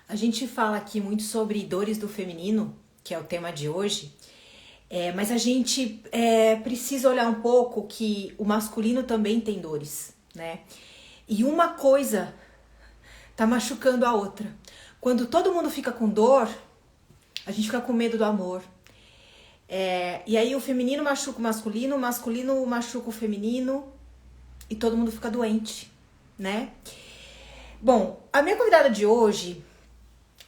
A gente fala aqui muito sobre dores do feminino, que é o tema de hoje, mas a gente precisa olhar um pouco que o masculino também tem dores, né? E uma coisa tá machucando a outra. Quando todo mundo fica com dor, a gente fica com medo do amor. E aí o feminino machuca o masculino machuca o feminino e todo mundo fica doente, né? Bom, a minha convidada de hoje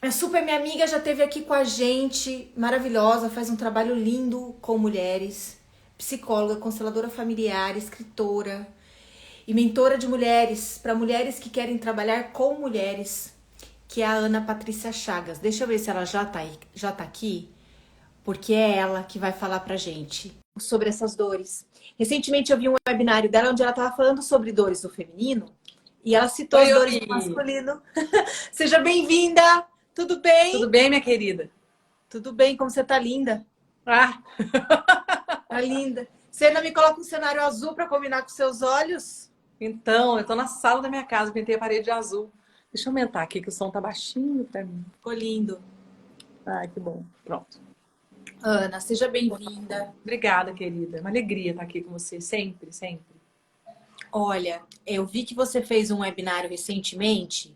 é super minha amiga, já esteve aqui com a gente, maravilhosa, faz um trabalho lindo com mulheres, psicóloga, consteladora familiar, escritora e mentora de mulheres, para mulheres que querem trabalhar com mulheres, que é a Ana Patrícia Chagas. Deixa eu ver se ela já tá aqui, porque é ela que vai falar pra gente sobre essas dores. Recentemente eu vi um webinário dela onde ela estava falando sobre dores do feminino e ela citou Oi, as dores do oi! masculino. Seja bem-vinda! Tudo Tudo bem? bem, minha querida? Tudo bem, como você tá linda? Ah, Tá linda. Você ainda me coloca um cenário azul para combinar com seus olhos? então, eu tô na sala da minha casa, pintei a parede de azul. Deixa eu aumentar aqui que o som tá baixinho pra mim. Ficou lindo. Ai, que bom. Pronto. Ana, seja bem-vinda. Obrigada, querida. É uma alegria estar aqui com você, sempre, sempre. Olha, eu vi que você fez um webinário recentemente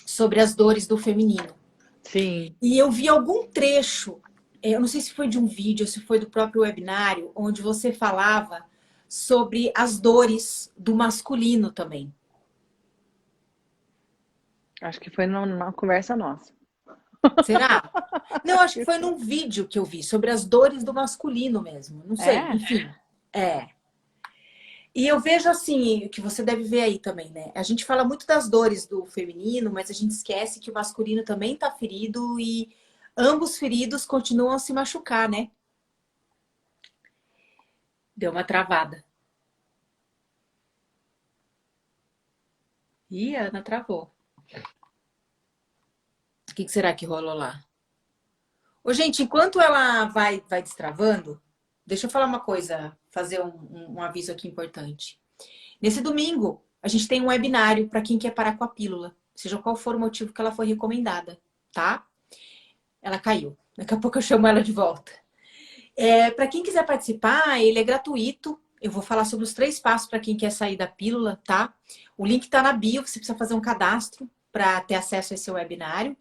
sobre as dores do feminino. Sim. E eu vi algum trecho, eu não sei se foi de um vídeo, se foi do próprio webinário, onde você falava sobre as dores do masculino também. Acho que foi numa conversa nossa. Será? Não, Acho acho que que foi foi. num vídeo que eu vi sobre as dores do masculino mesmo. Não sei, É? enfim. É. E eu vejo assim, que você deve ver aí também, né? A gente fala muito das dores do feminino, mas a gente esquece que o masculino também tá ferido e ambos feridos continuam a se machucar, né? Deu uma travada. Ih, a Ana travou. O que será que rolou lá? Ô, gente, enquanto ela vai destravando, deixa eu falar uma coisa, fazer um aviso aqui importante. Nesse domingo, a gente tem um webinário para quem quer parar com a pílula, seja qual for o motivo que ela foi recomendada, tá? Ela caiu. Daqui a pouco eu chamo ela de volta. Para quem quiser participar, ele é gratuito. Eu vou falar sobre os 3 passos para quem quer sair da pílula, tá? O link está na bio, você precisa fazer um cadastro para ter acesso a esse webinário.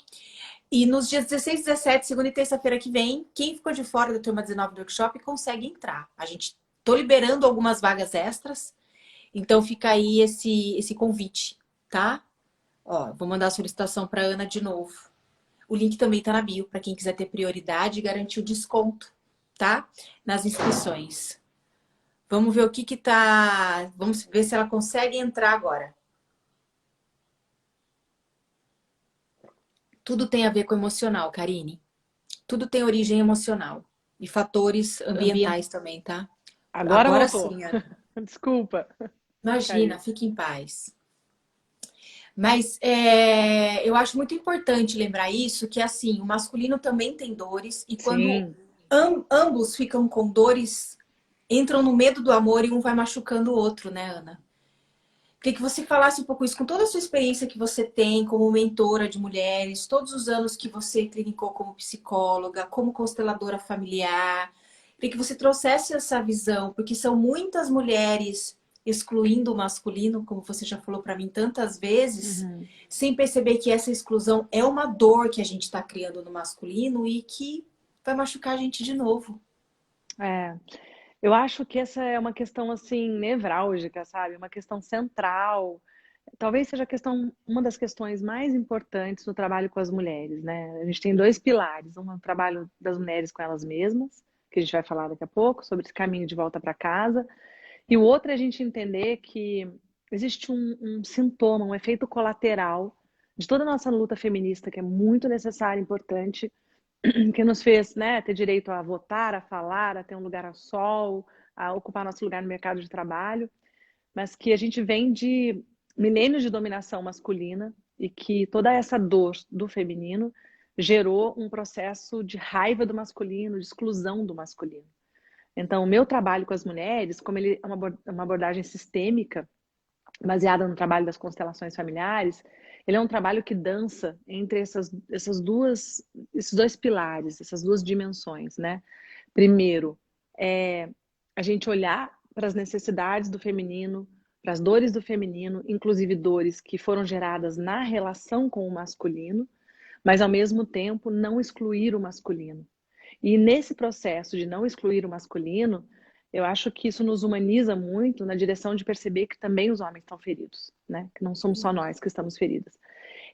E nos dias 16, 17, segunda e terça-feira que vem, quem ficou de fora da turma 19 do workshop consegue entrar. A gente tô liberando algumas vagas extras, então fica aí esse convite, tá? Ó, vou mandar a solicitação para Ana de novo. O link também tá na bio para quem quiser ter prioridade e garantir o desconto, tá? Nas inscrições. Vamos ver o que tá. Vamos ver se ela consegue entrar agora. Tudo tem a ver com emocional, Karine. Tudo tem origem emocional. E fatores ambientais também, tá? Agora Agora voltou. sim, Ana. Desculpa. Imagina, Caiu. fique em paz. Mas eu acho muito importante lembrar isso, que assim, o masculino também tem dores, e quando Sim. ambos ficam com dores, entram no medo do amor e um vai machucando o outro, né, Ana? Queria que você falasse um pouco isso, com toda a sua experiência que você tem como mentora de mulheres, todos os anos que você clinicou como psicóloga, como consteladora familiar. Queria que você trouxesse essa visão, porque são muitas mulheres excluindo o masculino, como você já falou para mim tantas vezes, Uhum. sem perceber que essa exclusão é uma dor que a gente está criando no masculino e que vai machucar a gente de novo. É. Eu acho que essa é uma questão assim nevrálgica, sabe? Uma questão central. Talvez seja a questão, uma das questões mais importantes no trabalho com as mulheres, né? A gente tem dois pilares, um é o trabalho das mulheres com elas mesmas, que a gente vai falar daqui a pouco, sobre esse caminho de volta para casa, e o outro é a gente entender que existe um sintoma, um efeito colateral de toda a nossa luta feminista, que é muito necessária, importante, que nos fez, né, ter direito a votar, a falar, a ter um lugar ao sol, a ocupar nosso lugar no mercado de trabalho, mas que a gente vem de milênios de dominação masculina e que toda essa dor do feminino gerou um processo de raiva do masculino, de exclusão do masculino. Então, o meu trabalho com as mulheres, como ele é uma abordagem sistêmica, baseada no trabalho das constelações familiares, Ele é um trabalho que dança entre esses dois pilares, essas duas dimensões, né? Primeiro, é a gente olhar para as necessidades do feminino, para as dores do feminino, inclusive dores que foram geradas na relação com o masculino, mas ao mesmo tempo não excluir o masculino. E nesse processo de não excluir o masculino, eu acho que isso nos humaniza muito na direção de perceber que também os homens estão feridos, né? Que não somos só nós que estamos feridas.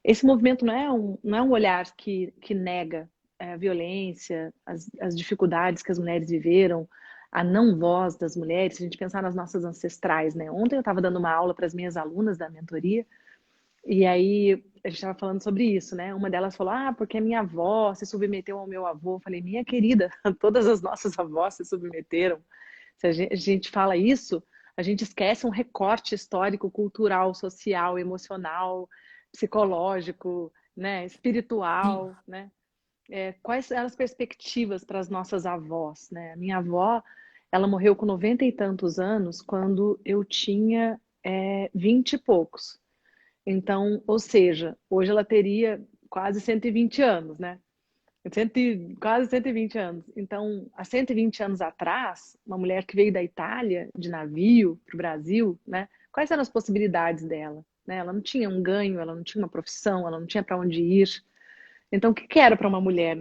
Esse movimento não é um olhar que nega a violência, as dificuldades que as mulheres viveram, a não voz das mulheres, se a gente pensar nas nossas ancestrais, né? Ontem eu estava dando uma aula para as minhas alunas da mentoria, e aí a gente estava falando sobre isso, né? Uma delas falou, porque a minha avó se submeteu ao meu avô. Eu falei, minha querida, todas as nossas avós se submeteram. Se a gente fala isso, a gente esquece um recorte histórico, cultural, social, emocional, psicológico, né? Sim. Espiritual, né? Quais eram as perspectivas para as nossas avós, né? A minha avó, ela morreu com 90 e tantos anos quando eu tinha 20 e poucos. Então, ou seja, hoje ela teria quase 120 anos, né? Quase 120 anos. Então, há 120 anos atrás, uma mulher que veio da Itália de navio para o Brasil, né? Quais eram as possibilidades dela? Né? Ela não tinha um ganho, ela não tinha uma profissão, ela não tinha para onde ir. Então, o que era para uma mulher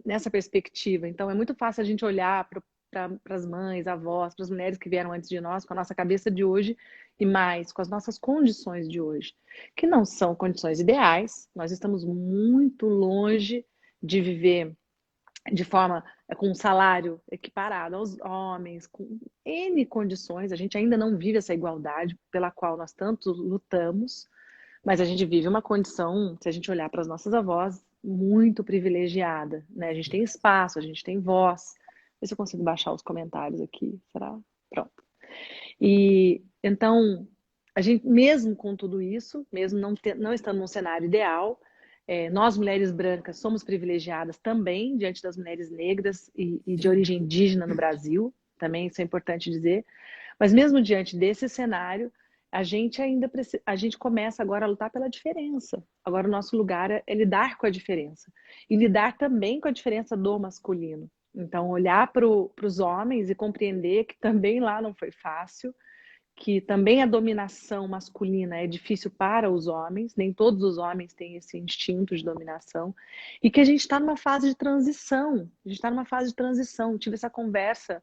nessa perspectiva? Então, é muito fácil a gente olhar para as mães, avós, para as mulheres que vieram antes de nós, com a nossa cabeça de hoje e mais, com as nossas condições de hoje, que não são condições ideais. Nós estamos muito longe de viver de forma com um salário equiparado aos homens, com N condições. A gente ainda não vive essa igualdade pela qual nós tanto lutamos, mas a gente vive uma condição, se a gente olhar para as nossas avós, muito privilegiada, né? A gente tem espaço, a gente tem voz. Ver se eu consigo baixar os comentários aqui, será? Pronto. E então, a gente, mesmo com tudo isso, mesmo não estando num cenário ideal, nós mulheres brancas somos privilegiadas também diante das mulheres negras e de Sim. origem indígena no Brasil, também isso é importante dizer. Mas mesmo diante desse cenário, a gente começa agora a lutar pela diferença. Agora o nosso lugar é lidar com a diferença e lidar também com a diferença do masculino. Então olhar para os homens e compreender que também lá não foi fácil, que também a dominação masculina é difícil para os homens, nem todos os homens têm esse instinto de dominação, e que a gente está numa fase de transição. A gente está numa fase de transição. Eu tive essa conversa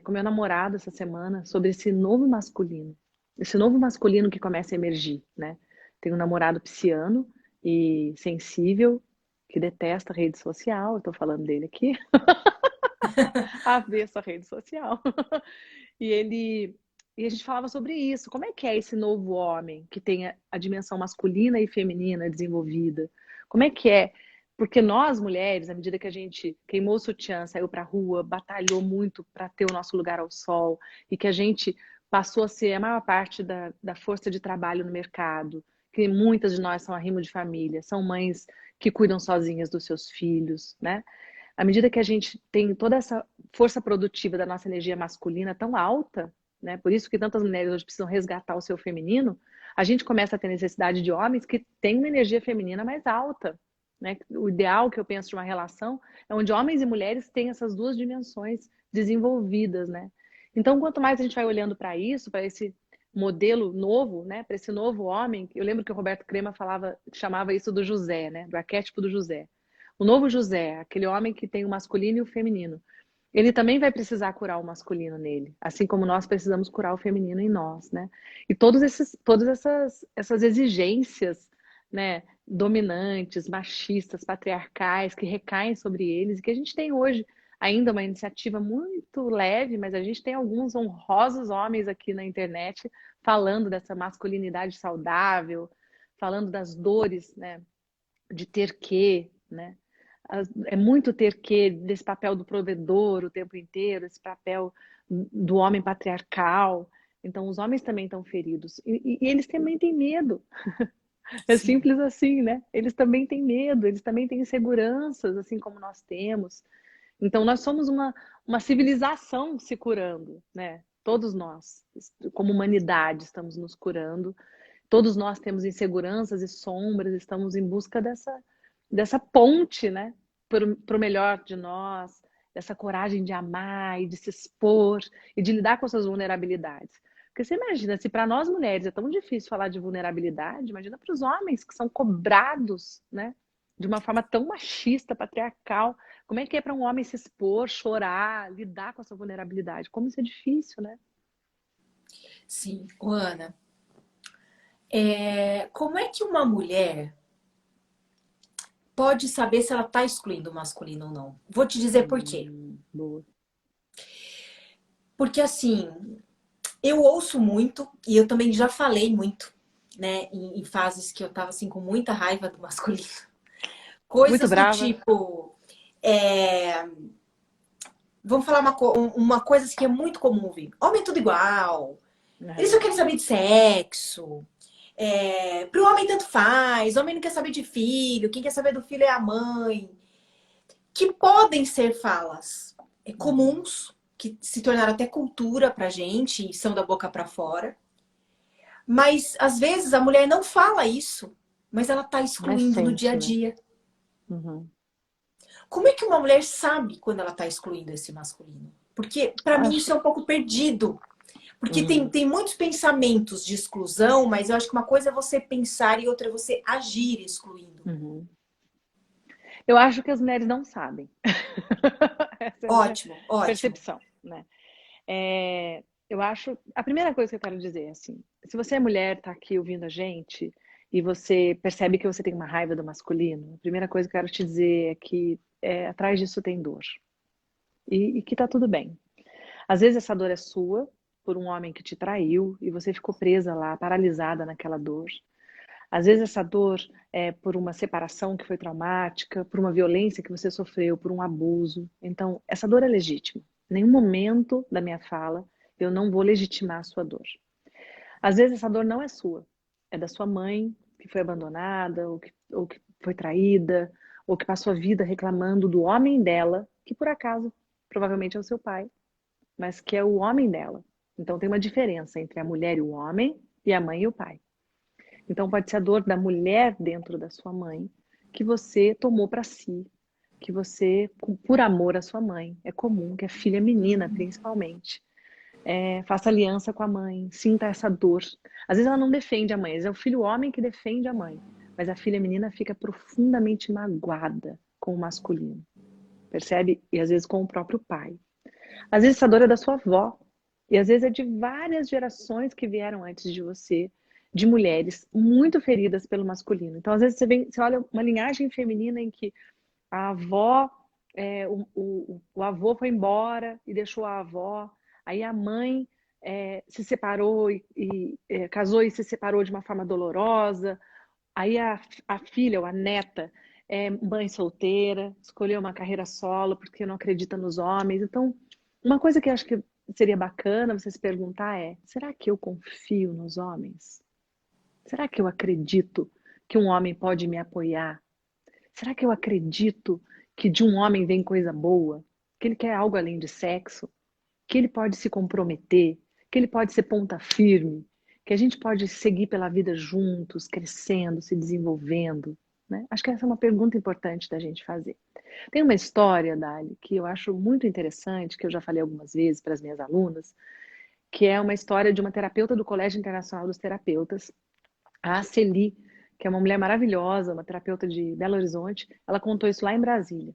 com meu namorado essa semana sobre esse novo masculino. Esse novo masculino que começa a emergir, né? Tenho um namorado pisciano e sensível, que detesta rede social, eu tô falando dele aqui, avesso a rede social. E ele e a gente falava sobre isso. Como é que é esse novo homem que tem a dimensão masculina e feminina desenvolvida? Como é que é? Porque nós, mulheres, à medida que a gente queimou o sutiã, saiu para a rua, batalhou muito para ter o nosso lugar ao sol, e que a gente passou a ser a maior parte da força de trabalho no mercado, que muitas de nós são arrimo de família, são mães que cuidam sozinhas dos seus filhos, né? À medida que a gente tem toda essa força produtiva da nossa energia masculina tão alta, né? Por isso que tantas mulheres hoje precisam resgatar o seu feminino, a gente começa a ter necessidade de homens que têm uma energia feminina mais alta, né? O ideal que eu penso de uma relação é onde homens e mulheres têm essas duas dimensões desenvolvidas, né? Então, quanto mais a gente vai olhando para isso, para esse modelo novo, né? Para esse novo homem, eu lembro que o Roberto Crema chamava isso do José, né? Do arquétipo do José. O novo José, aquele homem que tem o masculino e o feminino, ele também vai precisar curar o masculino nele, assim como nós precisamos curar o feminino em nós, né? E todas essas exigências, né, dominantes, machistas, patriarcais, que recaem sobre eles, e que a gente tem hoje ainda uma iniciativa muito leve, mas a gente tem alguns honrosos homens aqui na internet falando dessa masculinidade saudável, falando das dores, né, de ter que, né? É muito ter que desse papel do provedor o tempo inteiro, esse papel do homem patriarcal. Então, os homens também estão feridos. E eles também têm medo. É Sim. simples assim, né? Eles também têm medo, eles também têm inseguranças, assim como nós temos. Então, nós somos uma civilização se curando, né? Todos nós, como humanidade, estamos nos curando Todos nós temos inseguranças e sombras, estamos em busca dessa ponte, né? Para o melhor de nós, dessa coragem de amar e de se expor e de lidar com essas vulnerabilidades. Porque você imagina, se para nós mulheres é tão difícil falar de vulnerabilidade, imagina para os homens que são cobrados, né? De uma forma tão machista, patriarcal. Como é que é para um homem se expor, chorar, lidar com essa vulnerabilidade? Como isso é difícil, né? Sim, ô, Ana, como é que uma mulher pode saber se ela está excluindo o masculino ou não? Vou te dizer por quê. Boa. Porque assim, eu ouço muito e eu também já falei muito, né, em fases que eu tava assim com muita raiva do masculino. Muito Coisas do brava. tipo, vamos falar uma coisa assim que é muito comum ouvir. Homem é tudo igual. Eles só Uhum. querem saber de sexo. Pro homem tanto faz. Homem não quer saber de filho. Quem quer saber do filho é a mãe. Que podem ser falas Uhum. comuns, que se tornaram até cultura pra gente e são da boca pra fora. Mas às vezes a mulher não fala isso, mas ela tá Mas excluindo no dia sente, a né? dia. Uhum. Como é que uma mulher sabe quando ela tá excluindo esse masculino? Porque pra mim Acho. isso é um pouco perdido. Porque Uhum. tem muitos pensamentos de exclusão, mas eu acho que uma coisa é você pensar e outra é você agir excluindo. Uhum. Eu acho que as mulheres não sabem. Essa é a minha Ótimo, ótimo. percepção, né? Eu acho. A primeira coisa que eu quero dizer é assim: se você é mulher, tá aqui ouvindo a gente e você percebe que você tem uma raiva do masculino, a primeira coisa que eu quero te dizer é que atrás disso tem dor e que tá tudo bem. Às vezes essa dor é sua por um homem que te traiu e você ficou presa lá, paralisada naquela dor. Às vezes essa dor é por uma separação que foi traumática, por uma violência que você sofreu, por um abuso. Então, essa dor é legítima. Em nenhum momento da minha fala eu não vou legitimar a sua dor. Às vezes essa dor não é sua, é da sua mãe que foi abandonada, ou que foi traída, ou que passou a vida reclamando do homem dela, que por acaso provavelmente é o seu pai, mas que é o homem dela. Então tem uma diferença entre a mulher e o homem, e a mãe e o pai. Então pode ser a dor da mulher dentro da sua mãe que você tomou para si, que você, por amor à sua mãe, é comum que a filha menina, principalmente, faça aliança com a mãe, sinta essa dor. Às vezes ela não defende a mãe, às vezes é o filho homem que defende a mãe, mas a filha menina fica profundamente magoada com o masculino, percebe? E às vezes com o próprio pai. Às vezes essa dor é da sua avó. E às vezes é de várias gerações que vieram antes de você, de mulheres muito feridas pelo masculino. Então, às vezes você olha uma linhagem feminina em que a avó, o avô foi embora e deixou a avó, aí a mãe se separou e casou e se separou de uma forma dolorosa, aí a filha ou a neta é mãe solteira, escolheu uma carreira solo porque não acredita nos homens. Então, uma coisa que eu acho que seria bacana você se perguntar é: será que eu confio nos homens? Será que eu acredito que um homem pode me apoiar? Será que eu acredito que de um homem vem coisa boa? Que ele quer algo além de sexo? Que ele pode se comprometer? Que ele pode ser ponta firme? Que a gente pode seguir pela vida juntos, crescendo, se desenvolvendo? Né? Acho que essa é uma pergunta importante da gente fazer. Tem uma história, Dali, que eu acho muito interessante, que eu já falei algumas vezes para as minhas alunas, que é uma história de uma terapeuta do Colégio Internacional dos Terapeutas, a Celi, que é uma mulher maravilhosa, uma terapeuta de Belo Horizonte. Ela contou isso lá em Brasília.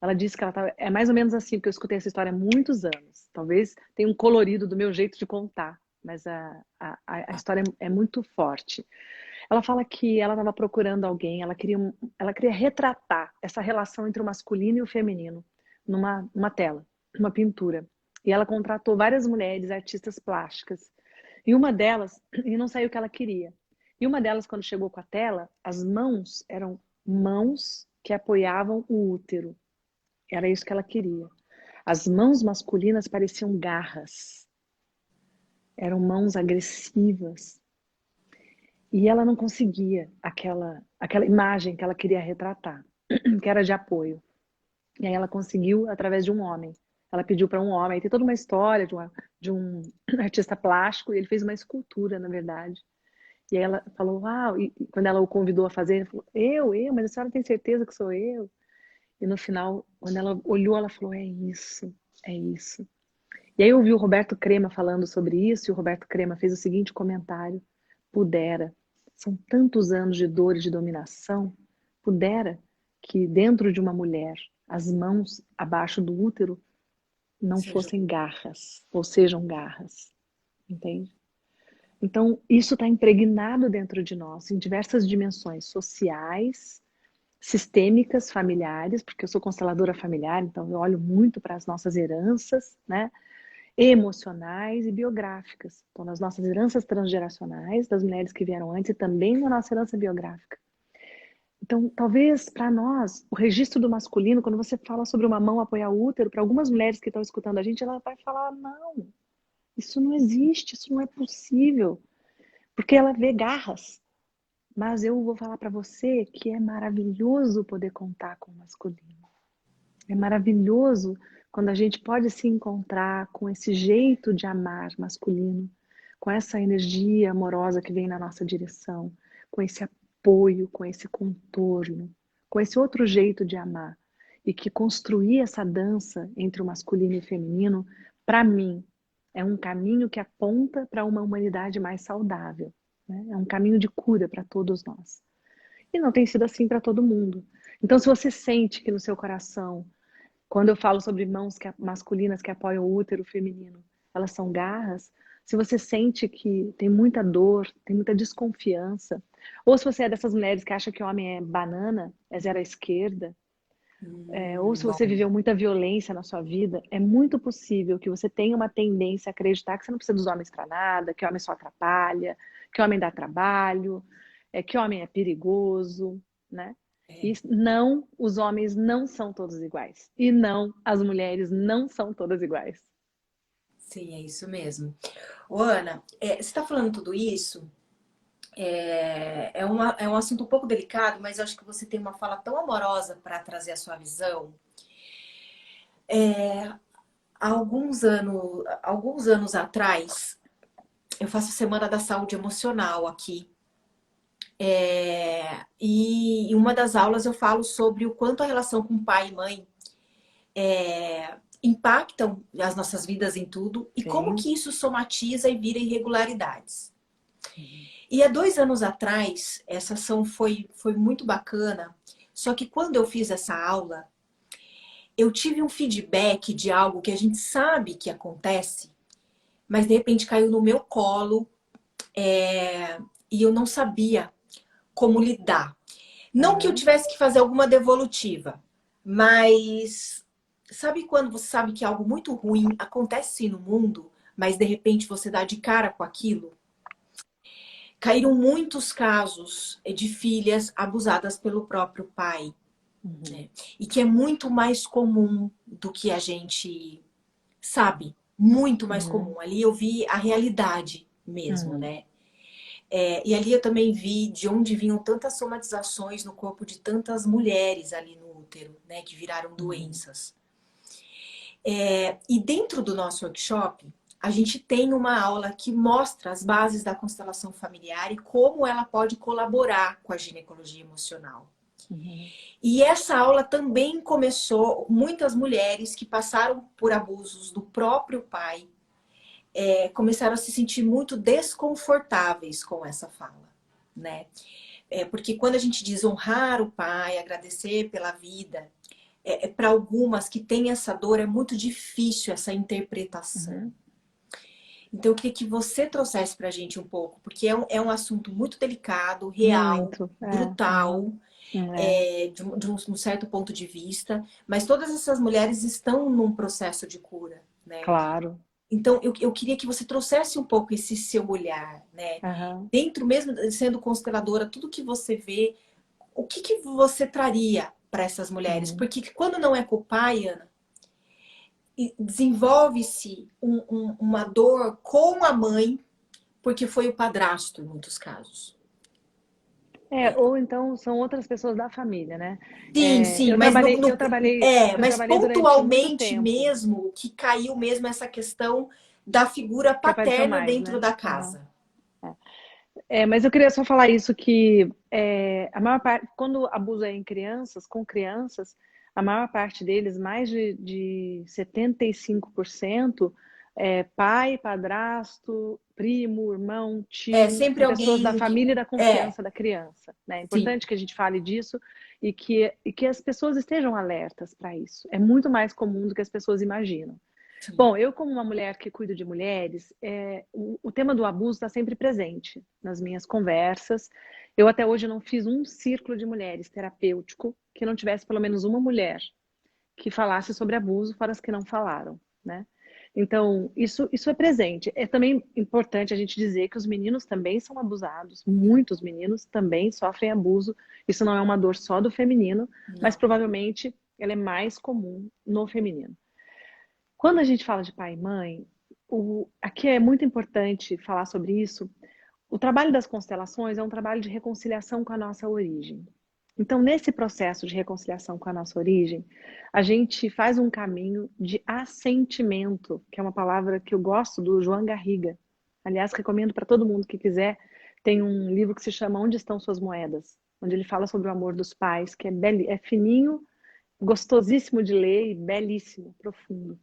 Ela disse que ela tava, é mais ou menos assim, porque eu escutei essa história há muitos anos. Talvez tenha um colorido do meu jeito de contar, mas a história é muito forte. Ela fala que ela estava procurando alguém, ela queria retratar essa relação entre o masculino e o feminino numa tela, numa pintura. E ela contratou várias mulheres, artistas plásticas. E uma delas, e não saiu o que ela queria. E uma delas, quando chegou com a tela, as mãos eram mãos que apoiavam o útero. Era isso que ela queria. As mãos masculinas pareciam garras. Eram mãos agressivas. E ela não conseguia aquela imagem que ela queria retratar, que era de apoio. E aí ela conseguiu através de um homem. Ela pediu para um homem. Tem toda uma história de um artista plástico, e ele fez uma escultura, na verdade. E aí ela falou, uau, e quando ela o convidou a fazer, ela falou, mas a senhora tem certeza que sou eu? E no final, quando ela olhou, ela falou, é isso, é isso. E aí eu ouvi o Roberto Crema falando sobre isso, e o Roberto Crema fez o seguinte comentário: pudera, são tantos anos de dor e de dominação, pudera que dentro de uma mulher, as mãos abaixo do útero não Seja, fossem garras, ou sejam garras, entende? Então, isso está impregnado dentro de nós, em diversas dimensões sociais, sistêmicas, familiares, porque eu sou consteladora familiar, então eu olho muito para as nossas heranças, né? Emocionais e biográficas. Então, nas nossas heranças transgeracionais, das mulheres que vieram antes, e também na nossa herança biográfica. Então, talvez para nós, o registro do masculino, quando você fala sobre uma mão apoiar o útero, para algumas mulheres que estão escutando a gente, ela vai falar: não, isso não existe, isso não é possível, porque ela vê garras. Mas eu vou falar para você que é maravilhoso poder contar com o masculino. É maravilhoso quando a gente pode se encontrar com esse jeito de amar masculino, com essa energia amorosa que vem na nossa direção, com esse apoio, com esse contorno, com esse outro jeito de amar. E que construir essa dança entre o masculino e o feminino, para mim, é um caminho que aponta para uma humanidade mais saudável, né? É um caminho de cura para todos nós. E não tem sido assim para todo mundo. Então, se você sente que no seu coração, quando eu falo sobre mãos masculinas que apoiam o útero feminino, elas são garras. Se você sente que tem muita dor, tem muita desconfiança, ou se você é dessas mulheres que acha que homem é banana, é zero à esquerda, ou se você bom. viveu muita violência na sua vida, é muito possível que você tenha uma tendência a acreditar que você não precisa dos homens para nada, que homem só atrapalha, que homem dá trabalho, que homem é perigoso, né? E não, os homens não são todos iguais. E não, as mulheres não são todas iguais. Sim, é isso mesmo. Ô, Ana, você está falando tudo isso? É um assunto um pouco delicado, mas eu acho que você tem uma fala tão amorosa para trazer a sua visão. Há alguns anos atrás, eu faço a Semana da Saúde Emocional aqui. E em uma das aulas eu falo sobre o quanto a relação com pai e mãe impactam as nossas vidas em tudo e como Sim. que isso somatiza e vira irregularidades. E há 2 anos atrás, essa ação foi muito bacana, só que quando eu fiz essa aula, eu tive um feedback de algo que a gente sabe que acontece, mas de repente caiu no meu colo, e eu não sabia como lidar. Não que eu tivesse que fazer alguma devolutiva, mas sabe quando você sabe que algo muito ruim acontece no mundo, mas de repente você dá de cara com aquilo? Caíram muitos casos de filhas abusadas pelo próprio pai, né? E que é muito mais comum do que a gente sabe, muito mais comum. Ali eu vi a realidade mesmo, né? E ali eu também vi de onde vinham tantas somatizações no corpo de tantas mulheres ali no útero, né? Que viraram doenças. E dentro do nosso workshop, a gente tem uma aula que mostra as bases da constelação familiar e como ela pode colaborar com a ginecologia emocional. E essa aula também começou muitas mulheres que passaram por abusos do próprio pai, começaram a se sentir muito desconfortáveis com essa fala, né? Porque quando a gente diz honrar o pai, agradecer pela vida, para algumas que têm essa dor é muito difícil essa interpretação. Então eu queria que você trouxesse para a gente um pouco, porque é um assunto muito delicado, real, Muito. brutal, de um certo ponto de vista, mas todas essas mulheres estão num processo de cura, né? Claro. Então eu queria que você trouxesse um pouco esse seu olhar, né? Dentro mesmo, sendo consteladora, tudo que você vê, o que você traria para essas mulheres? Porque quando não é com o pai, Ana, desenvolve-se uma dor com a mãe, porque foi o padrasto, em muitos casos. Ou então são outras pessoas da família, né? Sim, sim, Eu mas, trabalhei, eu trabalhei, eu mas trabalhei durante muito pontualmente tempo, mesmo, que caiu mesmo essa questão da figura que apareceu paterna mais, dentro né? da casa. Mas eu queria só falar isso que a maior parte, quando abuso é em crianças, com crianças, a maior parte deles, mais de 75%, é pai, padrasto, primo, irmão, É tio, sempre são pessoas da alguém que. família e da É, confiança da criança, né? É sim, importante que a gente fale disso e que as pessoas estejam alertas para isso. É muito mais comum do que as pessoas imaginam. sim. Bom, eu como uma mulher que cuido de mulheres, o tema do abuso está sempre presente nas minhas conversas. Eu até hoje não fiz um círculo de mulheres terapêutico que não tivesse pelo menos uma mulher que falasse sobre abuso, fora as que não falaram, né? Então, isso é presente. É também importante a gente dizer que os meninos também são abusados, muitos meninos também sofrem abuso. Isso não é uma dor só do feminino, mas Não. provavelmente ela é mais comum no feminino. Quando a gente fala de pai e mãe, aqui é muito importante falar sobre isso. O trabalho das constelações é um trabalho de reconciliação com a nossa origem. Então, nesse processo de reconciliação com a nossa origem, a gente faz um caminho de assentimento, que é uma palavra que eu gosto do João Garriga. Aliás, recomendo para todo mundo que quiser. Tem um livro que se chama Onde Estão Suas Moedas, onde ele fala sobre o amor dos pais, que é fininho, gostosíssimo de ler e belíssimo, profundo.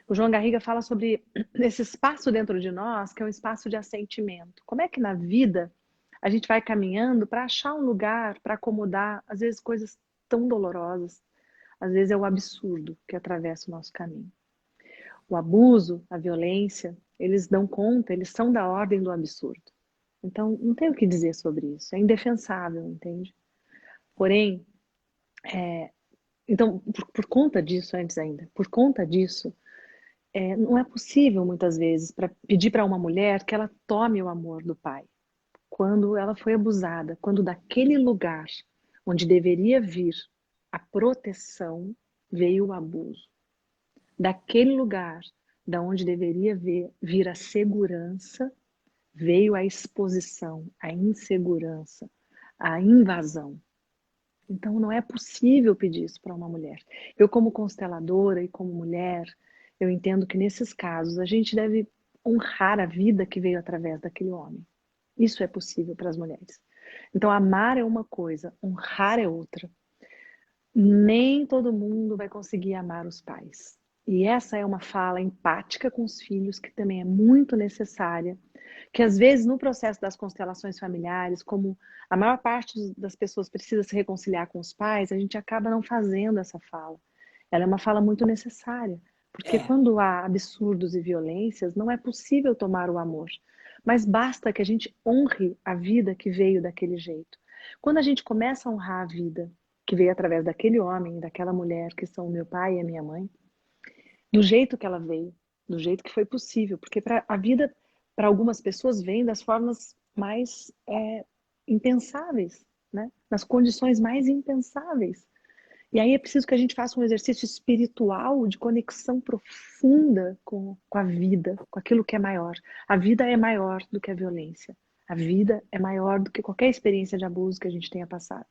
O João Garriga fala sobre esse espaço dentro de nós, que é um espaço de assentimento. Como é que na vida a gente vai caminhando para achar um lugar, para acomodar, às vezes, coisas tão dolorosas, às vezes é o absurdo que atravessa o nosso caminho. O abuso, a violência, eles dão conta, eles são da ordem do absurdo. Então, não tem o que dizer sobre isso, é indefensável, entende? Porém, então, por conta disso, antes ainda, por conta disso, não é possível, muitas vezes, para pedir para uma mulher que ela tome o amor do pai. Quando ela foi abusada, quando daquele lugar onde deveria vir a proteção, veio o abuso. Daquele lugar da onde deveria vir a segurança, veio a exposição, a insegurança, a invasão. Então não é possível pedir isso para uma mulher. Eu, como consteladora e como mulher, eu entendo que nesses casos a gente deve honrar a vida que veio através daquele homem. Isso é possível para as mulheres. Então amar é uma coisa, honrar é outra. Nem todo mundo vai conseguir amar os pais. E essa é uma fala empática com os filhos que também é muito necessária, que às vezes no processo das constelações familiares, como a maior parte das pessoas precisa se reconciliar com os pais, a gente acaba não fazendo essa fala. Ela é uma fala muito necessária, porque É, quando há absurdos e violências, não é possível tomar o amor. Mas basta que a gente honre a vida que veio daquele jeito. Quando a gente começa a honrar a vida que veio através daquele homem, daquela mulher, que são o meu pai e a minha mãe, do jeito que ela veio, do jeito que foi possível, porque a vida, para algumas pessoas, vem das formas mais impensáveis, né? Nas condições mais impensáveis. E aí é preciso que a gente faça um exercício espiritual de conexão profunda com a vida, com aquilo que é maior. A vida é maior do que a violência. A vida é maior do que qualquer experiência de abuso que a gente tenha passado.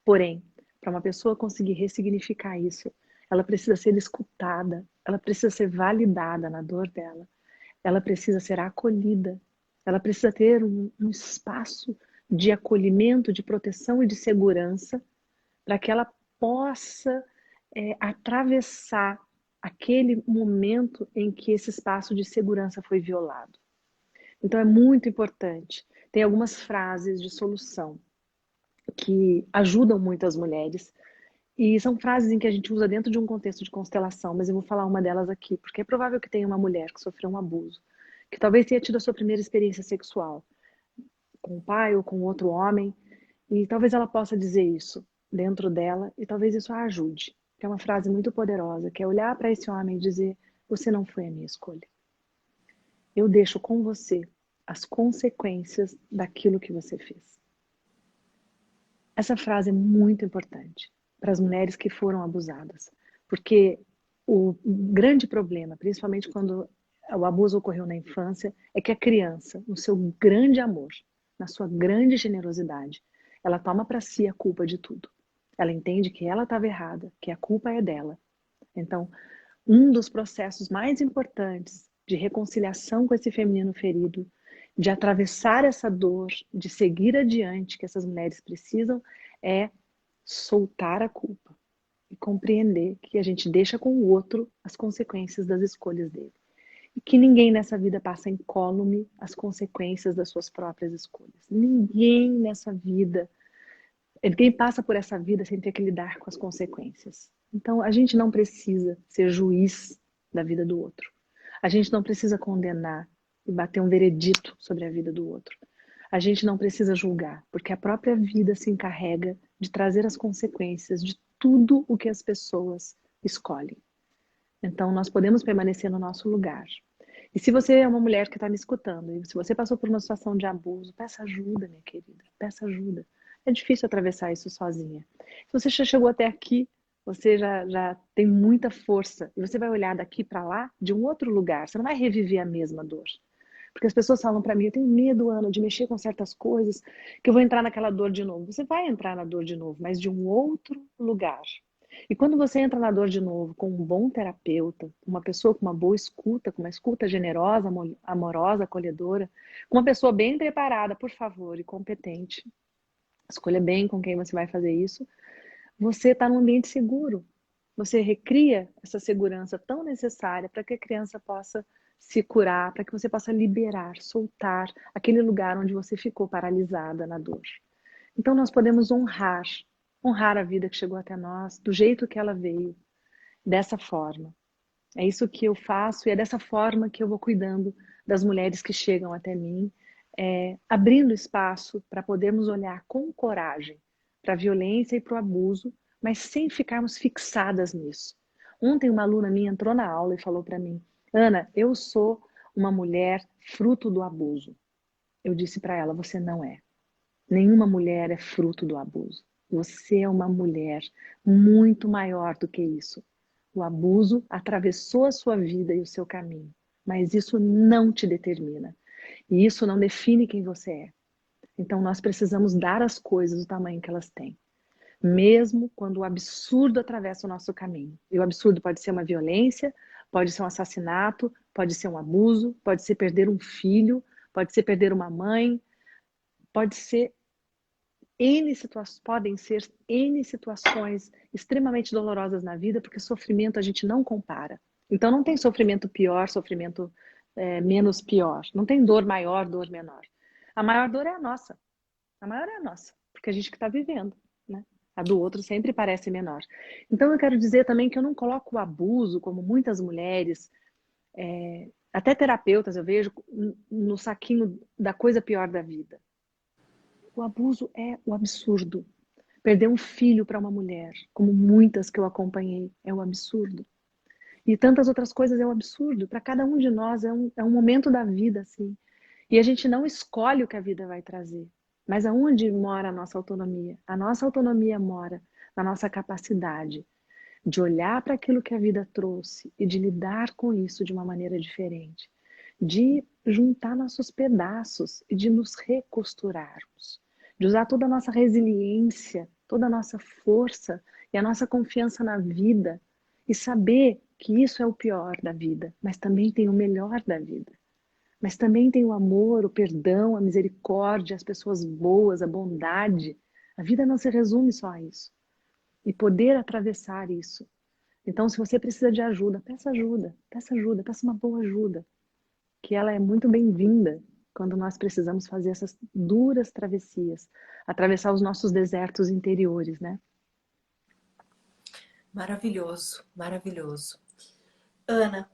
Porém, para uma pessoa conseguir ressignificar isso, ela precisa ser escutada, ela precisa ser validada na dor dela, ela precisa ser acolhida, ela precisa ter um espaço de acolhimento, de proteção e de segurança para que ela possa atravessar aquele momento em que esse espaço de segurança foi violado. Então é muito importante. Tem algumas frases de solução que ajudam muito as mulheres. E são frases em que a gente usa dentro de um contexto de constelação, mas eu vou falar uma delas aqui, porque é provável que tenha uma mulher que sofreu um abuso, que talvez tenha tido a sua primeira experiência sexual com o pai ou com outro homem, e talvez ela possa dizer isso dentro dela, e talvez isso a ajude. Que é uma frase muito poderosa, que é olhar para esse homem e dizer: você não foi a minha escolha. Eu deixo com você as consequências daquilo que você fez. Essa frase é muito importante para as mulheres que foram abusadas, porque o grande problema, principalmente quando o abuso ocorreu na infância, é que a criança, no seu grande amor, na sua grande generosidade, ela toma para si a culpa de tudo. Ela entende que ela estava errada, que a culpa é dela. Então, um dos processos mais importantes de reconciliação com esse feminino ferido de atravessar essa dor, de seguir adiante, que essas mulheres precisam, é soltar a culpa e compreender que a gente deixa com o outro as consequências das escolhas dele. E que ninguém nessa vida passa incólume as consequências das suas próprias escolhas. Ninguém nessa vida, ninguém passa por essa vida sem ter que lidar com as consequências. Então, a gente não precisa ser juiz da vida do outro. A gente não precisa condenar e bater um veredito sobre a vida do outro. A gente não precisa julgar, porque a própria vida se encarrega de trazer as consequências de tudo o que as pessoas escolhem. Então, nós podemos permanecer no nosso lugar. E se você é uma mulher que está me escutando, e se você passou por uma situação de abuso, peça ajuda, minha querida, peça ajuda. É difícil atravessar isso sozinha. Se você já chegou até aqui, você já tem muita força, e você vai olhar daqui para lá de um outro lugar, você não vai reviver a mesma dor. Porque as pessoas falam para mim, eu tenho medo, Ana, de mexer com certas coisas, que eu vou entrar naquela dor de novo. Você vai entrar na dor de novo, mas de um outro lugar. E quando você entra na dor de novo com um bom terapeuta, uma pessoa com uma boa escuta, com uma escuta generosa, amorosa, acolhedora, com uma pessoa bem preparada, por favor, e competente, escolha bem com quem você vai fazer isso, você está num ambiente seguro. Você recria essa segurança tão necessária para que a criança possa se curar, para que você possa liberar, soltar aquele lugar onde você ficou paralisada na dor. Então nós podemos honrar a vida que chegou até nós, do jeito que ela veio, dessa forma. É isso que eu faço e é dessa forma que eu vou cuidando das mulheres que chegam até mim, abrindo espaço para podermos olhar com coragem para a violência e para o abuso, mas sem ficarmos fixadas nisso. Ontem uma aluna minha entrou na aula e falou para mim, Ana, eu sou uma mulher fruto do abuso. Eu disse para ela, você não é. Nenhuma mulher é fruto do abuso. Você é uma mulher muito maior do que isso. O abuso atravessou a sua vida e o seu caminho, mas isso não te determina. E isso não define quem você é. Então nós precisamos dar às coisas o tamanho que elas têm. Mesmo quando o absurdo atravessa o nosso caminho. E o absurdo pode ser uma violência, pode ser um assassinato, pode ser um abuso, pode ser perder um filho, pode ser perder uma mãe, pode ser podem ser N situações extremamente dolorosas na vida, porque sofrimento a gente não compara. Então não tem sofrimento pior, sofrimento menos pior. Não tem dor maior, dor menor. A maior dor é a nossa. A maior é a nossa, porque a gente que está vivendo, né? A do outro sempre parece menor. Então eu quero dizer também que eu não coloco o abuso, como muitas mulheres, até terapeutas eu vejo, no saquinho da coisa pior da vida. O abuso é o absurdo. Perder um filho para uma mulher, como muitas que eu acompanhei, é um absurdo. E tantas outras coisas é um absurdo. Para cada um de nós é um momento da vida, assim. E a gente não escolhe o que a vida vai trazer. Mas aonde mora a nossa autonomia? A nossa autonomia mora na nossa capacidade de olhar para aquilo que a vida trouxe e de lidar com isso de uma maneira diferente. De juntar nossos pedaços e de nos recosturarmos. De usar toda a nossa resiliência, toda a nossa força e a nossa confiança na vida e saber que isso é o pior da vida, mas também tem o melhor da vida. Mas também tem o amor, o perdão, a misericórdia, as pessoas boas, a bondade. A vida não se resume só a isso. E poder atravessar isso. Então, se você precisa de ajuda, peça ajuda, peça ajuda, peça uma boa ajuda. Que ela é muito bem-vinda quando nós precisamos fazer essas duras travessias, atravessar os nossos desertos interiores, né? Maravilhoso, maravilhoso. Ana,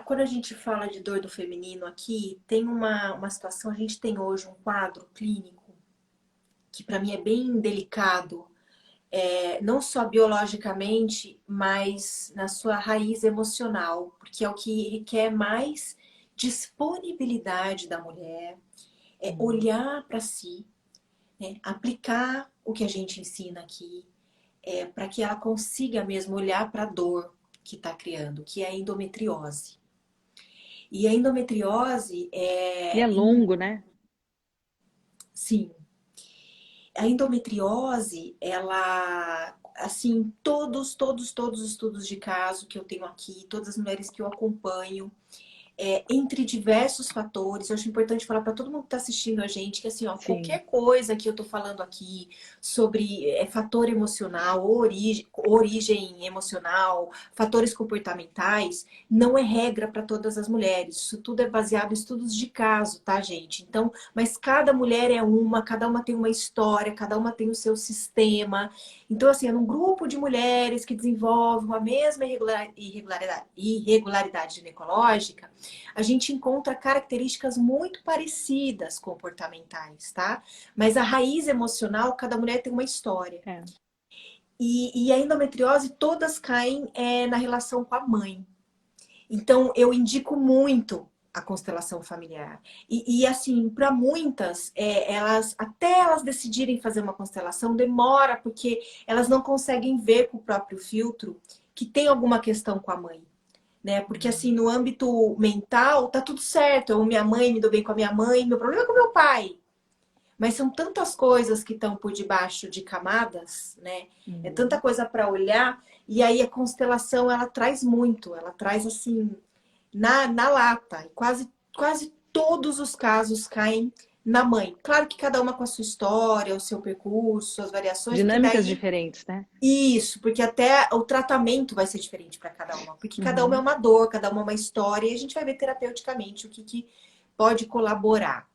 quando a gente fala de dor do feminino aqui, tem uma situação, a gente tem hoje um quadro clínico que para mim é bem delicado, não só biologicamente, mas na sua raiz emocional, porque é o que requer mais disponibilidade da mulher, olhar para si, né, aplicar o que a gente ensina aqui, para que ela consiga mesmo olhar para a dor que está criando, que é a endometriose. E a endometriose E é longo, né? sim, a endometriose, ela, assim, todos os estudos de caso que eu tenho aqui, todas as mulheres que eu acompanho, entre diversos fatores. Eu acho importante falar para todo mundo que está assistindo a gente que assim, ó, Sim, qualquer coisa que eu tô falando aqui sobre fator emocional, origem emocional, fatores comportamentais, não é regra para todas as mulheres. Isso tudo é baseado em estudos de caso, tá, gente? Então, mas cada mulher é uma, cada uma tem uma história, cada uma tem o seu sistema. Então, assim, é um grupo de mulheres que desenvolvem a mesma irregularidade ginecológica, a gente encontra características muito parecidas comportamentais, tá? Mas a raiz emocional, cada mulher tem uma história. é. E a endometriose, todas caem na relação com a mãe. Então, eu indico muito a constelação familiar. Assim, para muitas, até elas decidirem fazer uma constelação, demora, porque elas não conseguem ver com o próprio filtro que tem alguma questão com a mãe. Né? Porque assim, no âmbito mental, tá tudo certo. Eu, minha mãe, me dou bem com a minha mãe, meu problema é com meu pai. Mas são tantas coisas que estão por debaixo de camadas, né? É tanta Uhum. coisa para olhar. E aí a constelação, ela traz muito. Ela traz, assim, na lata. E quase todos os casos caem na mãe. Claro que cada uma com a sua história, o seu percurso, suas variações, porque Dinâmicas daí diferentes, né? isso, porque até o tratamento vai ser diferente para cada uma, porque cada uma é Uhum. uma dor, cada uma é uma história, e a gente vai ver terapeuticamente o que pode colaborar.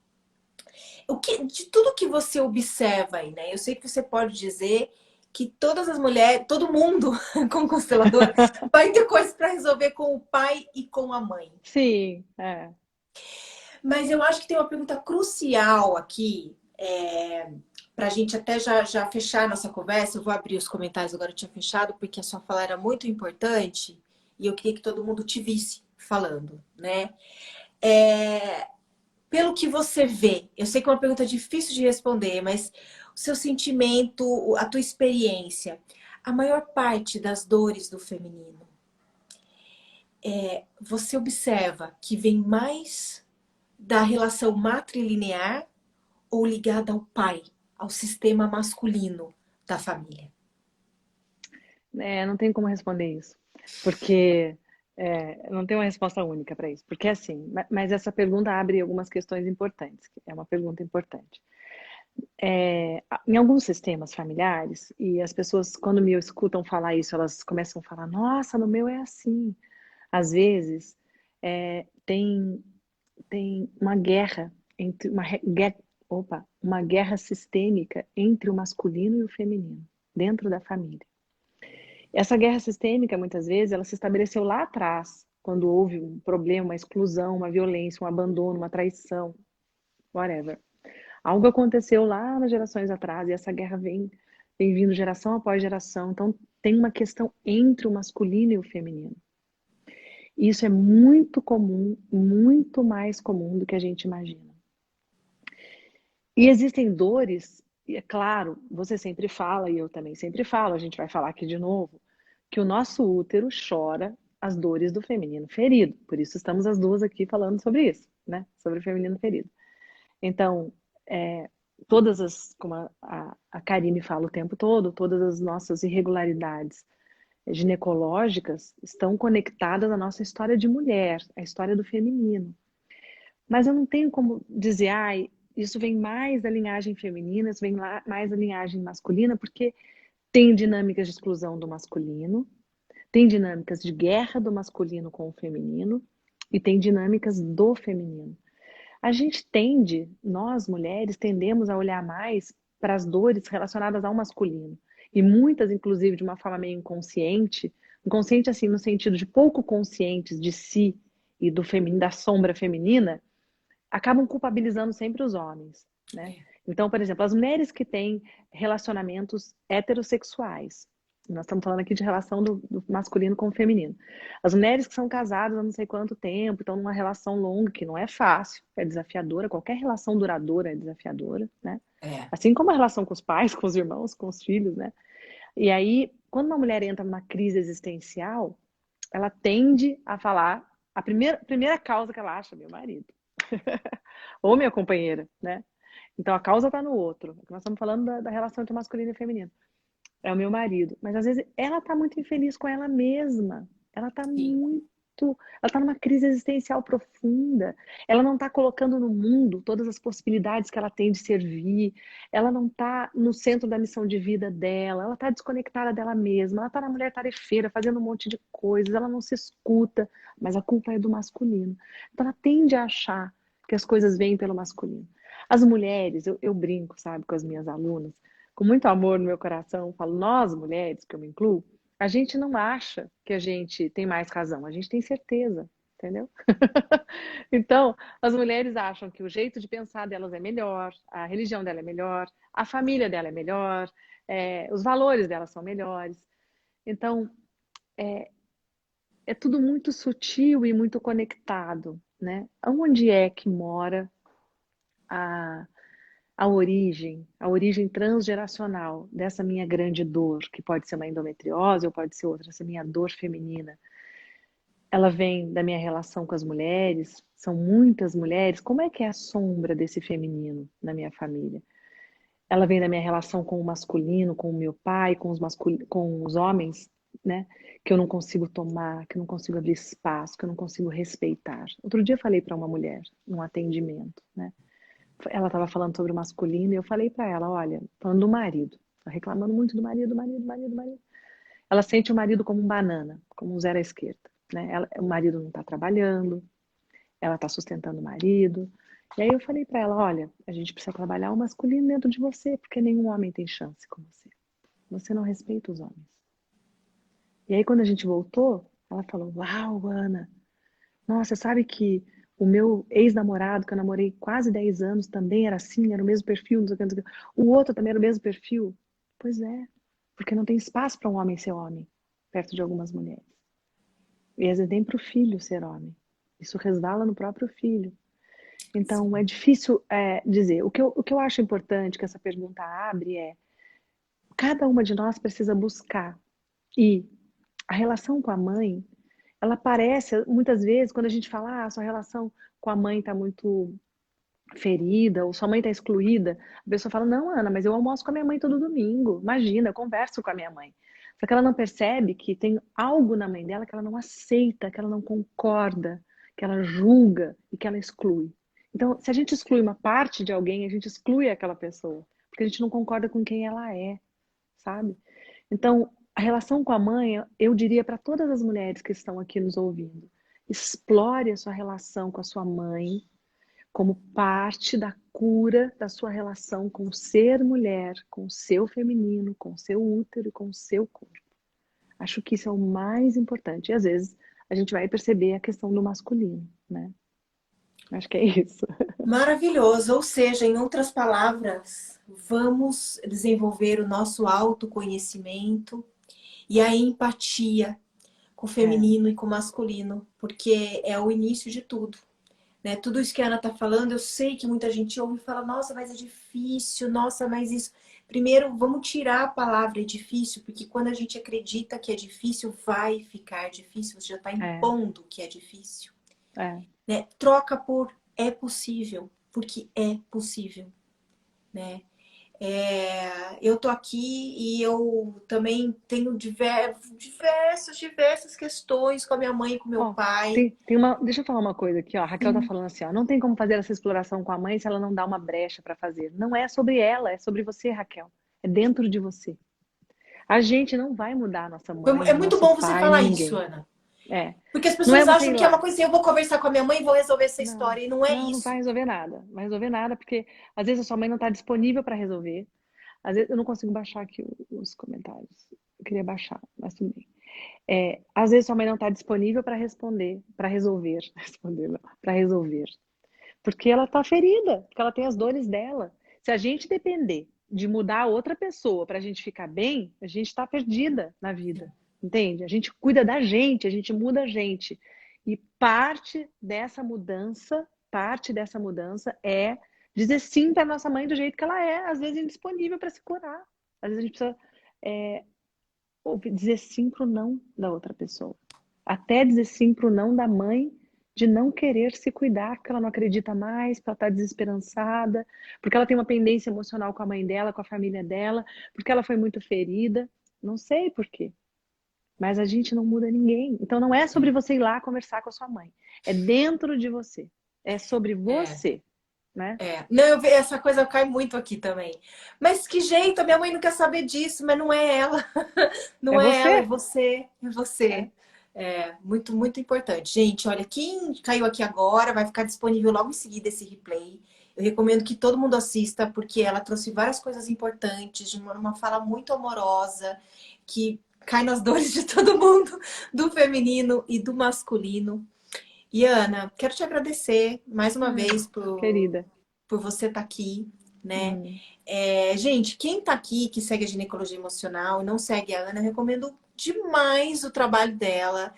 De tudo que você observa aí, né? Eu sei que você pode dizer que todas as mulheres, todo mundo com constelador vai ter coisas para resolver com o pai e com a mãe. Sim, é. Mas eu acho que tem uma pergunta crucial aqui, para a gente até já fechar a nossa conversa. Eu vou abrir os comentários, agora eu tinha fechado, porque a sua fala era muito importante e eu queria que todo mundo te visse falando, né? É, pelo que você vê, eu sei que é uma pergunta difícil de responder, mas o seu sentimento, a tua experiência, a maior parte das dores do feminino, você observa que vem mais da relação matrilinear ou ligada ao pai, ao sistema masculino da família? É, não tem como responder isso, porque não tem uma resposta única para isso. Porque assim, mas essa pergunta abre algumas questões importantes. É uma pergunta importante. Em alguns sistemas familiares, e as pessoas, quando me escutam falar isso, elas começam a falar: Nossa, no meu é assim. Às vezes, tem uma guerra entre uma guerra sistêmica entre o masculino e o feminino dentro da família. Essa guerra sistêmica, muitas vezes, ela se estabeleceu lá atrás, quando houve um problema, uma exclusão, uma violência, um abandono, uma traição, whatever. Algo aconteceu lá nas gerações atrás e essa guerra vem vindo geração após geração. Então, tem uma questão entre o masculino e o feminino. E isso é muito comum, muito mais comum do que a gente imagina. E existem dores, e é claro, você sempre fala, e eu também sempre falo, a gente vai falar aqui de novo, que o nosso útero chora as dores do feminino ferido. Por isso estamos as duas aqui falando sobre isso, né? Sobre o feminino ferido. Então, é, como a Karine fala o tempo todo, todas as nossas irregularidades ginecológicas estão conectadas à nossa história de mulher, à história do feminino. Mas eu não tenho como dizer, isso vem mais da linhagem feminina, isso vem mais da linhagem masculina, porque tem dinâmicas de exclusão do masculino, tem dinâmicas de guerra do masculino com o feminino e tem dinâmicas do feminino. A gente nós mulheres, tendemos a olhar mais para as dores relacionadas ao masculino. E muitas, inclusive, de uma forma meio inconsciente, inconsciente assim, no sentido de pouco conscientes de si e do feminino, da sombra feminina, acabam culpabilizando sempre os homens, né? Então, por exemplo, as mulheres que têm relacionamentos heterossexuais, nós estamos falando aqui de relação do masculino com o feminino. As mulheres que são casadas há não sei quanto tempo, estão numa relação longa, que não é fácil, é desafiadora, qualquer relação duradoura é desafiadora, né? É, Assim como a relação com os pais, com os irmãos, com os filhos, né? E aí, quando uma mulher entra numa crise existencial, ela tende a falar, a primeira causa que ela acha, meu marido. Ou minha companheira, né? Então a causa está no outro. Nós estamos falando da relação entre masculino e feminino. É o meu marido. Mas às vezes ela está muito infeliz com ela mesma. Ela está sim. muito. ela está numa crise existencial profunda. Ela não está colocando no mundo todas as possibilidades que ela tem de servir. Ela não está no centro da missão de vida dela. Ela está desconectada dela mesma. Ela está na mulher tarefeira, fazendo um monte de coisas. Ela não se escuta, mas a culpa é do masculino. Então ela tende a achar que as coisas vêm pelo masculino. As mulheres, eu brinco, sabe, com as minhas alunas, com muito amor no meu coração, falo, nós mulheres, que eu me incluo, a gente não acha que a gente tem mais razão, a gente tem certeza, entendeu? Então, as mulheres acham que o jeito de pensar delas é melhor, a religião dela é melhor, a família dela é melhor, os valores delas são melhores. Então, é tudo muito sutil e muito conectado, né? Onde é que mora a, a origem transgeracional dessa minha grande dor, que pode ser uma endometriose ou pode ser outra, essa minha dor feminina? Ela vem da minha relação com as mulheres, são muitas mulheres. Como é que é a sombra desse feminino na minha família? Ela vem da minha relação com o masculino, com o meu pai, com os homens, né? Que eu não consigo tomar, que eu não consigo abrir espaço, que eu não consigo respeitar. Outro dia eu falei para uma mulher, num atendimento, né? Ela estava falando sobre o masculino e eu falei para ela, olha, falando do marido, tá reclamando muito do marido, marido, marido, marido. Ela sente o marido como um banana, como um zero à esquerda, né? O marido não está trabalhando, ela está sustentando o marido. E aí eu falei para ela, olha, a gente precisa trabalhar o masculino dentro de você, porque nenhum homem tem chance com você. Você não respeita os homens. E aí quando a gente voltou, ela falou, uau, Ana, nossa, sabe que o meu ex-namorado, que eu namorei quase 10 anos, também era assim, era o mesmo perfil, não sei o que, não sei o que. O outro também era o mesmo perfil. Pois é, porque não tem espaço para um homem ser homem, perto de algumas mulheres. E às vezes nem para o filho ser homem. Isso resvala no próprio filho. Então é difícil dizer. O que eu acho importante que essa pergunta abre é: cada uma de nós precisa buscar. E a relação com a mãe, ela parece, muitas vezes, quando a gente fala, sua relação com a mãe está muito ferida, ou sua mãe está excluída, a pessoa fala, não, Ana, mas eu almoço com a minha mãe todo domingo. Imagina, eu converso com a minha mãe. Só que ela não percebe que tem algo na mãe dela que ela não aceita, que ela não concorda, que ela julga e que ela exclui. Então, se a gente exclui uma parte de alguém, a gente exclui aquela pessoa, porque a gente não concorda com quem ela é, sabe? Então, a relação com a mãe, eu diria para todas as mulheres que estão aqui nos ouvindo, explore a sua relação com a sua mãe como parte da cura da sua relação com o ser mulher, com o seu feminino, com o seu útero, com o seu corpo. Acho que isso é o mais importante. E às vezes a gente vai perceber a questão do masculino, né? Acho que é isso. Maravilhoso, ou seja, em outras palavras, vamos desenvolver o nosso autoconhecimento e a empatia com o É, feminino e com o masculino, porque é o início de tudo, né? Tudo isso que a Ana tá falando, eu sei que muita gente ouve e fala, nossa, mas é difícil, nossa, mas isso. Primeiro, vamos tirar a palavra difícil, porque quando a gente acredita que é difícil, vai ficar difícil, você já está é, impondo que é difícil, é. né? Troca por é possível, porque é possível, né? Eu tô aqui e eu também tenho diversas questões com a minha mãe e com meu Ó, pai. deixa eu falar uma coisa aqui, ó. A Raquel tá Sim. falando assim, ó, não tem como fazer essa exploração com a mãe se ela não dá uma brecha para fazer. Não é sobre ela, é sobre você, Raquel. É dentro de você. A gente não vai mudar a nossa mãe, É o muito nosso bom você pai, falar isso, ninguém. Ana. É. Porque as Não é pessoas você acham ir que é uma lá. coisa assim, eu vou conversar com a minha mãe e vou resolver essa Não, história. E não é não vai isso. resolver nada. Não vai resolver nada, porque às vezes a sua mãe não está disponível para resolver. Às vezes eu não consigo baixar aqui os comentários. Eu queria baixar, mas tudo bem. Às vezes sua mãe não está disponível para responder, para resolver. Responder, não, para resolver. Porque ela está ferida, porque ela tem as dores dela. Se a gente depender de mudar outra pessoa para a gente ficar bem, a gente está perdida na vida. Entende? A gente cuida da gente, a gente muda a gente. E parte dessa mudança é dizer sim para nossa mãe do jeito que ela é, às vezes indisponível para se curar. Às vezes a gente precisa dizer sim pro não da outra pessoa. Até dizer sim pro não da mãe de não querer se cuidar, porque ela não acredita mais, porque ela está desesperançada, porque ela tem uma pendência emocional com a mãe dela, com a família dela, porque ela foi muito ferida. Não sei por quê. mas a gente não muda ninguém. Então não é sobre você ir lá conversar com a sua mãe. É dentro de você. É sobre É. você, né? Não, essa coisa cai muito aqui também. Mas que jeito, a minha mãe não quer saber disso, mas não é ela. É Não é ela, é você. você, é É. você. É muito, muito importante. Gente, olha, quem caiu aqui agora vai ficar disponível logo em seguida esse replay. Eu recomendo que todo mundo assista, porque ela trouxe várias coisas importantes, de uma fala muito amorosa, que cai nas dores de todo mundo, do feminino e do masculino. E Ana, quero te agradecer mais uma Ai, vez querida. por você estar aqui, né? Hum. Gente, quem tá aqui que segue a ginecologia emocional e não segue a Ana, eu recomendo demais o trabalho dela.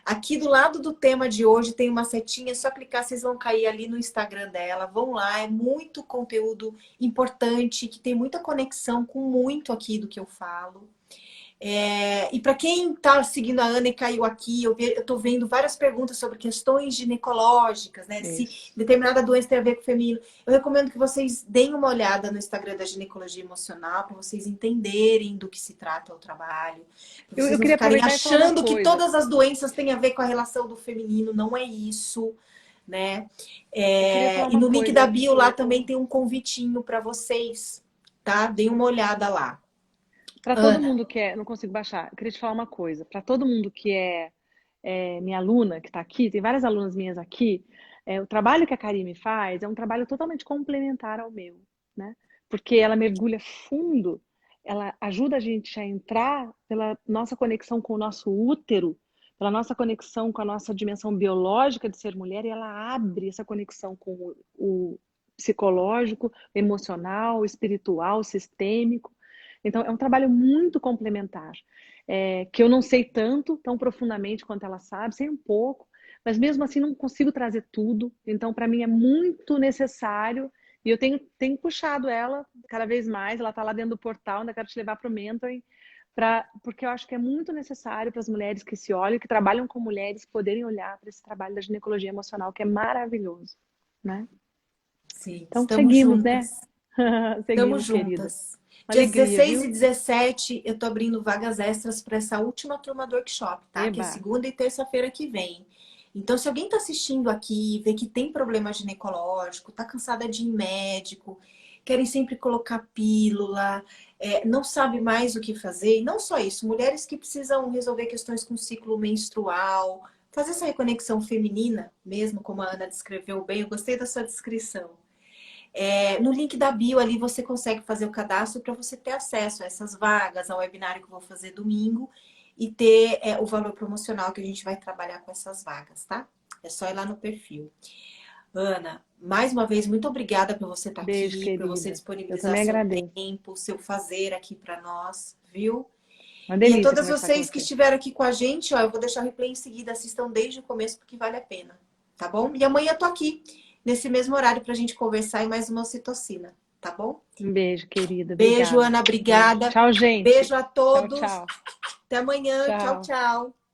Aqui do lado do tema de hoje tem uma setinha, é só clicar, vocês vão cair ali no Instagram dela. Vão lá, é muito conteúdo importante, que tem muita conexão com muito aqui do que eu falo. E para quem está seguindo a Ana e caiu aqui, eu estou vendo várias perguntas sobre questões ginecológicas, né? Se Isso. determinada doença tem a ver com o feminino. Eu recomendo que vocês deem uma olhada no Instagram da Ginecologia Emocional para vocês entenderem do que se trata o trabalho, para Eu vocês não queria ficarem aproveitar e falar uma achando que coisa. todas as doenças têm a ver com a relação do feminino. Não é isso, né? Eu queria falar E uma no link da coisa. bio lá também tem um convitinho para vocês, tá? Deem uma olhada lá. Para todo Ana. mundo que é, não consigo baixar. Eu queria te falar uma coisa. Para todo mundo que minha aluna que está aqui, tem várias alunas minhas aqui. O trabalho que a Karime faz é um trabalho totalmente complementar ao meu, né? Porque ela mergulha fundo, ela ajuda a gente a entrar pela nossa conexão com o nosso útero, pela nossa conexão com a nossa dimensão biológica de ser mulher, e ela abre essa conexão com o psicológico, emocional, espiritual, sistêmico. Então, é um trabalho muito complementar, que eu não sei tanto, tão profundamente quanto ela sabe, sei um pouco, mas mesmo assim não consigo trazer tudo. Então, para mim é muito necessário, e eu tenho puxado ela cada vez mais, ela está lá dentro do portal, ainda quero te levar para o mentoring, porque eu acho que é muito necessário para as mulheres que se olham, que trabalham com mulheres, poderem olhar para esse trabalho da ginecologia emocional, que é maravilhoso, né? Sim, Então, estamos seguimos, né? juntas. Estamos Seguimos, querida. juntas. Uma Dia alegria, 16 e viu? 17, eu tô abrindo vagas extras para essa última turma do workshop, tá? Que é Eba. segunda e terça-feira que vem. Então, se alguém tá assistindo aqui, vê que tem problema ginecológico, tá cansada de ir em médico, querem sempre colocar pílula, não sabe mais o que fazer, e não só isso, mulheres que precisam resolver questões com ciclo menstrual, fazer essa reconexão feminina, mesmo como a Ana descreveu bem, eu gostei da sua descrição. No link da bio ali você consegue fazer o cadastro para você ter acesso a essas vagas, ao webinário que eu vou fazer domingo e ter o valor promocional que a gente vai trabalhar com essas vagas, tá? É só ir lá no perfil. Ana, mais uma vez, muito obrigada por você estar Beijo, aqui, por você querida. Eu disponibilizar também seu agradeço. tempo, seu fazer aqui para nós, viu? Uma E a delícia todas conversar com vocês que você. estiveram aqui com a gente, ó, eu vou deixar o replay em seguida, assistam desde o começo porque vale a pena, tá bom? E amanhã eu tô aqui, nesse mesmo horário, pra gente conversar e mais uma ocitocina, tá bom? Um beijo, querida. Beijo, Obrigada. Ana, Beijo. obrigada. Tchau, gente. Beijo a Tchau, todos. tchau. Até amanhã. Tchau, Tchau. tchau.